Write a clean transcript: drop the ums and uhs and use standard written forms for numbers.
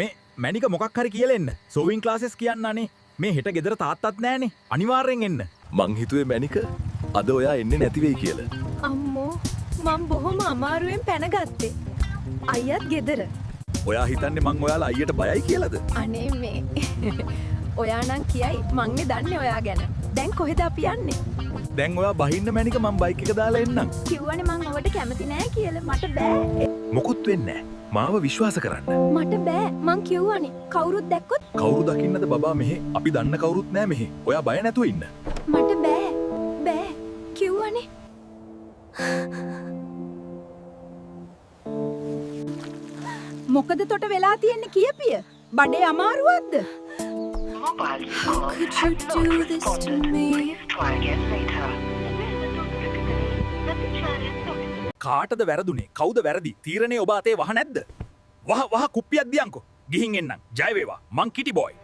මේ මැනික මොකක් හරි කියලා එන්න. සෝවින් ක්ලාසස් කියන්න අනේ. මේ හෙට ගෙදර තාත්තත් නෑනේ. අනිවාර්යෙන් එන්න. මං හිතුවේ මැනික අද ඔයා එන්නේ නැති වෙයි කියලා. අම්මෝ මම බොහොම අමාරුවෙන් පැන ගත්තේ. අයියත් ගෙදර. ඔයා හිතන්නේ මං ඔයාලා අයියට බයයි කියලාද? අනේ මේ ඔයා නම් කියයි මංනේ දන්නේ ඔයා ගැන. දැන් කොහෙද අපි යන්නේ? දැන් ඔයා බහින්න මැනික මං බයික් එක දාලා එන්නම්. කිව්වනේ මං ඔබට කැමති නෑ කියලා. මට බෑ. මොකුත් වෙන්නේ නැහැ. මාව විශ්වාස කරන්න. මට බෑ. මං කිව්වනේ කවුරුත් දැක්කොත් කවුරු දකින්නද බබා මෙහෙ? අපි දන්න කවුරුත් නෑ මෙහෙ. ඔයා බය නැතුව ඉන්න. මට බෑ. බෑ. කිව්වනේ. මොකද තොට වෙලා තියෙන්නේ කියපිය? බඩේ අමාරුවක්ද? How could you do this to me? Try again later. කාටද වැරදුනේ? කවුද වැරදි? තීරණේ ඔබ අතේ වහ නැද්ද? වහ කුප්පියක් දියන්කෝ. ගිහින් එන්නම්. ජය වේවා. මං කිටි බොයි.